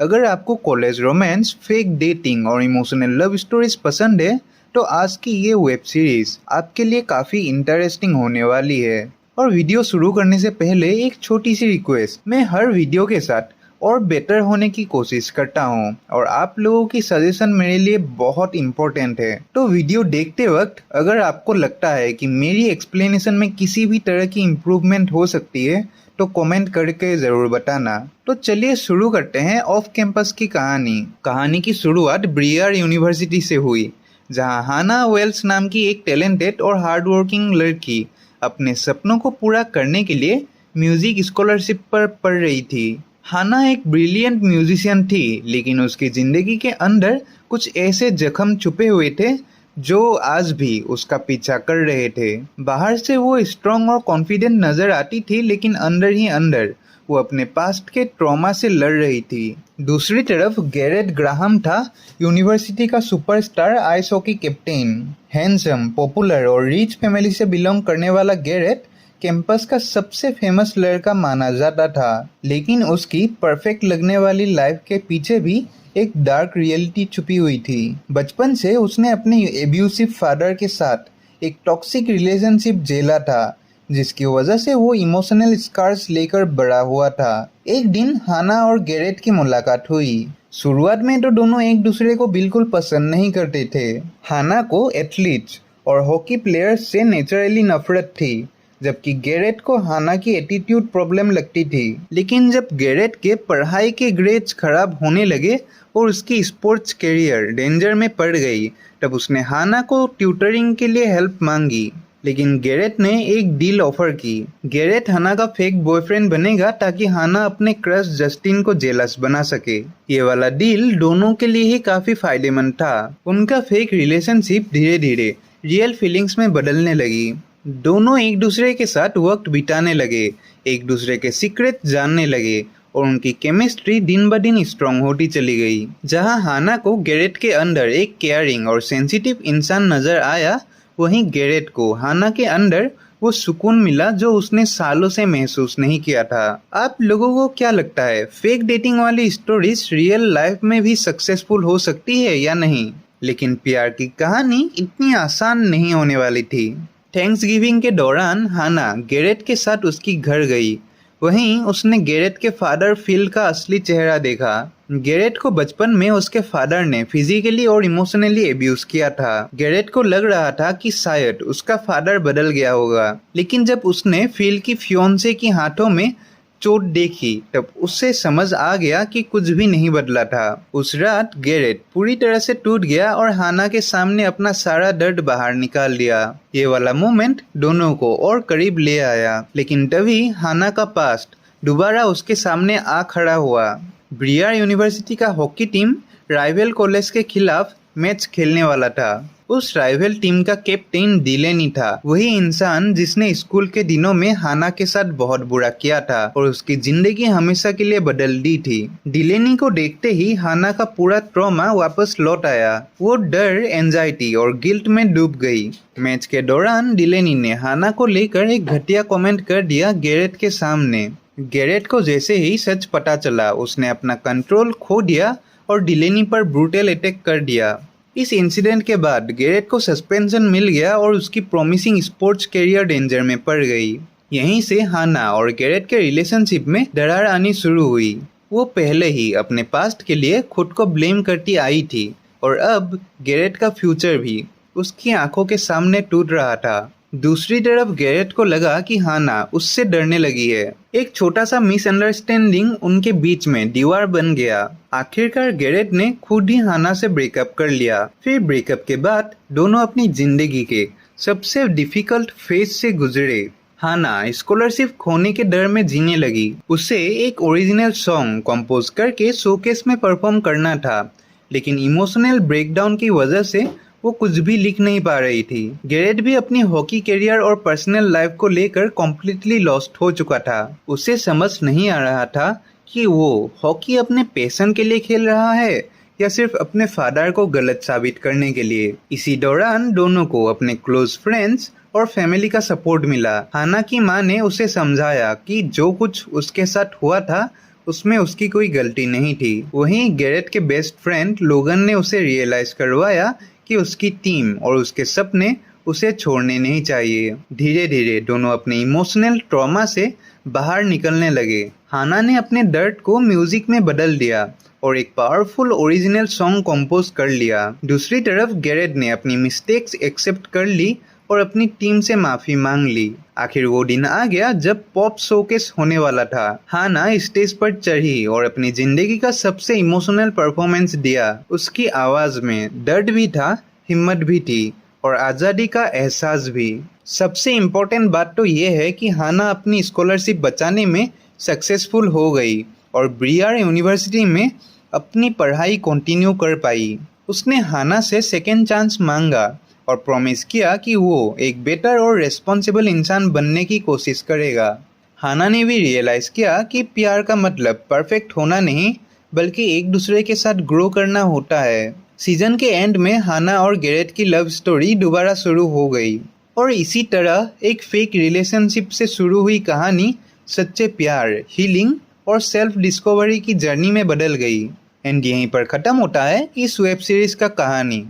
अगर आपको college romance, fake dating और इमोशनल लव स्टोरीज पसंद है तो आज की ये वेब सीरीज आपके लिए काफी इंटरेस्टिंग होने वाली है। और वीडियो शुरू करने से पहले एक छोटी सी रिक्वेस्ट, मैं हर वीडियो के साथ और बेटर होने की कोशिश करता हूँ और आप लोगों की सजेशन मेरे लिए बहुत इम्पोर्टेंट है। तो वीडियो देखते वक्त अगर आपको लगता है कि मेरी एक्सप्लेनेशन में किसी भी तरह की इम्प्रूवमेंट हो सकती है तो कमेंट करके जरूर बताना। तो चलिए शुरू करते हैं ऑफ कैंपस की कहानी की शुरुआत ब्रियर यूनिवर्सिटी से हुई, जहां हाना वेल्स नाम की एक टैलेंटेड और हार्डवर्किंग लड़की अपने सपनों को पूरा करने के लिए म्यूजिक स्कॉलरशिप पर पढ़ रही थी। हाना एक ब्रिलियंट म्यूजिशियन थी, लेकिन उसकी जिंदगी के अंदर कुछ ऐसे जख्म छुपे हुए थे जो आज भी उसका पीछा कर रहे थे। बाहर से वो स्ट्रांग और कॉन्फिडेंट नजर आती थी, लेकिन अंदर ही अंदर वो अपने पास्ट के ट्रॉमा से लड़ रही थी। दूसरी तरफ गैरेट ग्राहम था, यूनिवर्सिटी का superstar ice hockey captain. Handsome, popular और रिच फैमिली से बिलोंग करने वाला गैरेट कैंपस का सबसे फेमस लड़का माना जाता था, लेकिन उसकी परफेक्ट लगने वाली लाइफ के पीछे भी एक डार्क रियलिटी छुपी हुई थी। बचपन से उसने अपने एब्यूसिव फादर के साथ एक टॉक्सिक रिलेशनशिप झेला था, जिसकी वजह से वो इमोशनल स्कार्स लेकर बड़ा हुआ था। एक दिन हाना और गैरेट की मुलाकात हुई। शुरुआत में तो दोनों एक दूसरे को बिल्कुल पसंद नहीं करते थे। हाना को एथलीट्स और हॉकी प्लेयर्स से नेचुरली नफरत थी, जबकि गैरेट को हाना की एटीट्यूड प्रॉब्लम लगती थी। लेकिन जब गैरेट के पढ़ाई के ग्रेड्स खराब होने लगे और उसकी स्पोर्ट्स करियर डेंजर में पड़ गई, तब उसने हाना को ट्यूटरिंग के लिए हेल्प मांगी। लेकिन गैरेट ने एक डील ऑफर की। गैरेट हाना का फेक बॉयफ्रेंड बनेगा ताकि हाना अपने क्रश जस्टिन को जेलस बना सके। ये वाला डील दोनों के लिए ही काफी फायदेमंद था। उनका फेक रिलेशनशिप धीरे धीरे रियल फीलिंग्स में बदलने लगी। दोनों एक दूसरे के साथ वक्त बिताने लगे, एक दूसरे के सीक्रेट जानने लगे और उनकी केमिस्ट्री दिन ब दिन स्ट्रांग होती चली गई। जहां हाना को गैरेट के अंदर एक केयरिंग और सेंसिटिव इंसान नजर आया, वहीं गैरेट को हाना के अंदर वो सुकून मिला जो उसने सालों से महसूस नहीं किया था। आप लोगों को क्या लगता है, फेक डेटिंग वाली स्टोरीज रियल लाइफ में भी सक्सेसफुल हो सकती है या नहीं? लेकिन प्यार की कहानी इतनी आसान नहीं होने वाली थी। थैंक्सगिविंग के दौरान हाना गैरेट के साथ उसकी घर गई। वहीं उसने गैरेट के फादर फिल का असली चेहरा देखा। गैरेट को बचपन में उसके फादर ने फिजिकली और इमोशनली एब्यूज किया था। गैरेट को लग रहा था कि शायद उसका फादर बदल गया होगा, लेकिन जब उसने फिल की फियोंसे की हाथों में चोट देखी तब उससे समझ आ गया कि कुछ भी नहीं बदला था। उस रात गैरेट पूरी तरह से टूट गया और हाना के सामने अपना सारा दर्द बाहर निकाल दिया। ये वाला मोमेंट दोनों को और करीब ले आया, लेकिन तभी हाना का पास्ट दोबारा उसके सामने आ खड़ा हुआ। ब्रियर यूनिवर्सिटी का हॉकी टीम राइवल कॉलेज के खिलाफ मैच खेलने वाला था। उस राइवल टीम का कैप्टन डिलेनी था, वही इंसान जिसने स्कूल के दिनों में हाना के साथ बहुत बुरा किया था और उसकी जिंदगी हमेशा के लिए बदल दी थी। डिलेनी को देखते ही हाना का पूरा ट्रॉमा वापस लौट आया। वो डर, एंजाइटी और गिल्ट में डूब गई। मैच के दौरान डिलेनी ने हाना को लेकर एक घटिया कमेंट कर दिया गैरेट के सामने। गैरेट को जैसे ही सच पता चला, उसने अपना कंट्रोल खो दिया और डिलेनी पर ब्रूटल अटैक कर दिया। इस इंसिडेंट के बाद गैरेट को सस्पेंशन मिल गया और उसकी प्रॉमिसिंग स्पोर्ट्स करियर डेंजर में पड़ गई। यहीं से हाना और गैरेट के रिलेशनशिप में दरार आनी शुरू हुई। वो पहले ही अपने पास्ट के लिए खुद को ब्लेम करती आई थी और अब गैरेट का फ्यूचर भी उसकी आंखों के सामने टूट रहा था। दूसरी तरफ गैरेट को लगा कि हाना उससे डरने लगी है। एक छोटा सा मिसअंडरस्टैंडिंग उनके बीच में दीवार बन गया। आखिरकार गैरेट ने खुद ही हाना से ब्रेकअप कर लिया। फिर ब्रेकअप के बाद दोनों अपनी जिंदगी के सबसे डिफिकल्ट फेज से गुजरे। हाना स्कॉलरशिप खोने के डर में जीने लगी। उसे एक ओरिजिनल सॉन्ग कंपोज करके शोकेस में परफॉर्म करना था, लेकिन इमोशनल ब्रेकडाउन की वजह से वो कुछ भी लिख नहीं पा रही थी। गैरेट भी अपनी हॉकी करियर और पर्सनल लाइफ को लेकर कम्प्लीटली लॉस्ट हो चुका था। उसे समझ नहीं आ रहा था कि वो हॉकी अपने पैशन के लिए खेल रहा है या सिर्फ अपने फादर को गलत साबित करने के लिए। इसी दौरान दोनों को अपने क्लोज फ्रेंड्स और फैमिली का सपोर्ट मिला। हाना की माँ ने उसे समझाया कि जो कुछ उसके साथ हुआ था उसमें उसकी कोई गलती नहीं थी। वहीं गैरेट के बेस्ट फ्रेंड लोगन ने उसे रियलाइज करवाया कि उसकी टीम और उसके सपने उसे छोड़ने नहीं चाहिए। धीरे धीरे दोनों अपने इमोशनल ट्रॉमा से बाहर निकलने लगे। हाना ने अपने दर्द को म्यूजिक में बदल दिया और एक पावरफुल ओरिजिनल सॉन्ग कंपोज कर लिया। दूसरी तरफ गैरेट ने अपनी मिस्टेक्स एक्सेप्ट कर ली और अपनी टीम से माफी मांग ली। आखिर वो दिन आ गया जब पॉप शोकेस होने वाला था। हाना स्टेज पर चढ़ी और अपनी जिंदगी का सबसे इमोशनल परफॉर्मेंस दिया। उसकी आवाज में दर्द भी था, हिम्मत भी थी और आज़ादी का एहसास भी। सबसे इम्पोर्टेंट बात तो ये है कि हाना अपनी स्कॉलरशिप बचाने में सक्सेसफुल हो गई और ब्रियर यूनिवर्सिटी में अपनी पढ़ाई कंटिन्यू कर पाई। उसने हाना से सेकेंड चांस मांगा और प्रॉमिस किया कि वो एक बेटर और रेस्पॉन्सिबल इंसान बनने की कोशिश करेगा। हाना ने भी रियलाइज़ किया कि प्यार का मतलब परफेक्ट होना नहीं बल्कि एक दूसरे के साथ ग्रो करना होता है। सीजन के एंड में हाना और गैरेट की लव स्टोरी दोबारा शुरू हो गई और इसी तरह एक फेक रिलेशनशिप से शुरू हुई कहानी सच्चे प्यार, हीलिंग और सेल्फ डिस्कवरी की जर्नी में बदल गई। एंड यहीं पर ख़त्म होता है इस वेब सीरीज़ का कहानी।